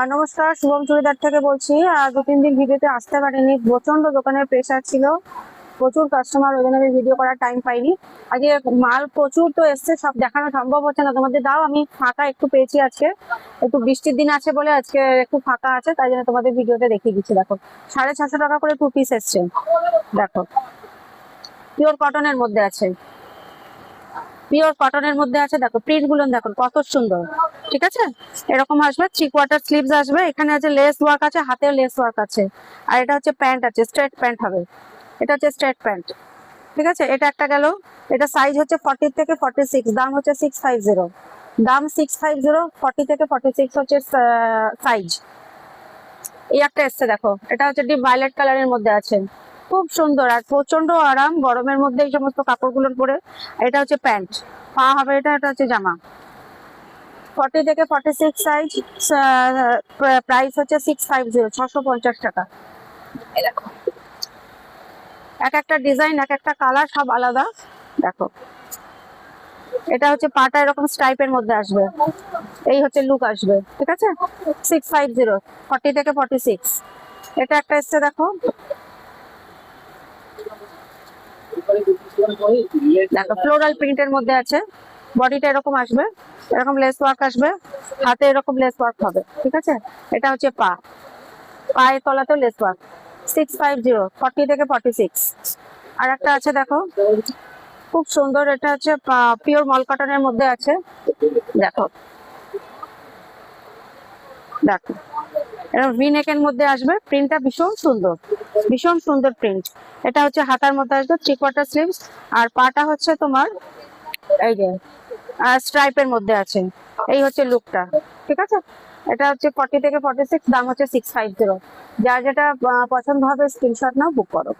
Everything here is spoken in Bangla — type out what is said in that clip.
নমস্কার, শুভম চুড়িদার থেকে বলছি। 2-3 দিন ভিডিওতে আসতে পারিনি, প্রচন্ড দোকানের প্রেসার ছিল, প্রচুর কাস্টমার, ওই জন্য আমি ভিডিও করার টাইম পাইনি। আজকে মাল প্রচুর তো এসছে, সব দেখানো সম্ভব হচ্ছে না তোমাদের। দাও, আমি ফাঁকা একটু পেয়েছি আজকে, একটু বৃষ্টির দিন আছে বলে আজকে একটু ফাঁকা আছে, তাই জন্য তোমাদের ভিডিওতে দেখিয়ে দিচ্ছি। দেখো, 650 টাকা করে 2 পিস এসছে। দেখো, পিওর কটনের মধ্যে আছে, পিওর কটনের মধ্যে আছে। দেখো প্রিন্ট গুলো দেখো কত সুন্দর, ঠিক আছে। এরকম আসবে, 3/4 স্লিভস আসবে, এখানে আছে লেস ওয়ার্ক আছে, হাতেও লেস ওয়ার্ক আছে। আর এটা হচ্ছে প্যান্ট আছে, স্ট্রেট প্যান্ট হবে, এটা হচ্ছে স্ট্রেট প্যান্ট, ঠিক আছে। এটা একটা গেল। এটা সাইজ হচ্ছে 40 থেকে 46, দাম হচ্ছে 650, দাম 650, 40 থেকে 46 হচ্ছে সাইজ। এই একটা এসছে, দেখো এটা হচ্ছে ডিপ ভায়োলেট কালারের মধ্যে আছে, খুব সুন্দর আর প্রচন্ড আরাম গরমের মধ্যে এই সমস্ত কাপড়গুলোর পরে। এটা হচ্ছে প্যান্ট, পা হবে এটা, এটা হচ্ছে জামা। 40 থেকে 46 সাইজ, প্রাইস হচ্ছে 650, 650 টাকা। এই দেখো, এক একটা ডিজাইন, এক একটা কালার, সব আলাদা। দেখো, এটা হচ্ছে পাটা এরকম স্টাইপের মধ্যে আসবে, এই হচ্ছে লুক আসবে, ঠিক আছে। 650, 40 থেকে 46। এটা একটা এসছে, দেখো দেখো ফ্লোরাল প্রিন্টের মধ্যে আছে, বডিটা এরকম আসবে, এরকম লেস ওয়ার্ক আসবে, হাতে এরকম লেস ওয়ার্ক হবে, ঠিক আছে। এটা হচ্ছে পা, পায়ের তলাতেও লেস ওয়ার্ক। 650, 40 থেকে 46। আর একটা আছে, দেখো খুব সুন্দর, এটা হচ্ছে পিওর মল কটনের মধ্যে আছে। দেখো দেখো, এটা ভি নেকের মধ্যে আসবে, প্রিন্টটা ভীষণ সুন্দর, ভীষণ সুন্দর প্রিন্ট। এটা হচ্ছে হাতার মধ্যে আসবে, 3/4 স্লিভস। আর পাটা হচ্ছে তোমার এই যে স্ট্রাইপের মধ্যে আছে। এই হচ্ছে লুকটা, ঠিক আছে। এটা হচ্ছে 40 থেকে 46, দাম হচ্ছে 650। যার যেটা পছন্দ হবে স্ক্রিনশট নাও, বুক করো।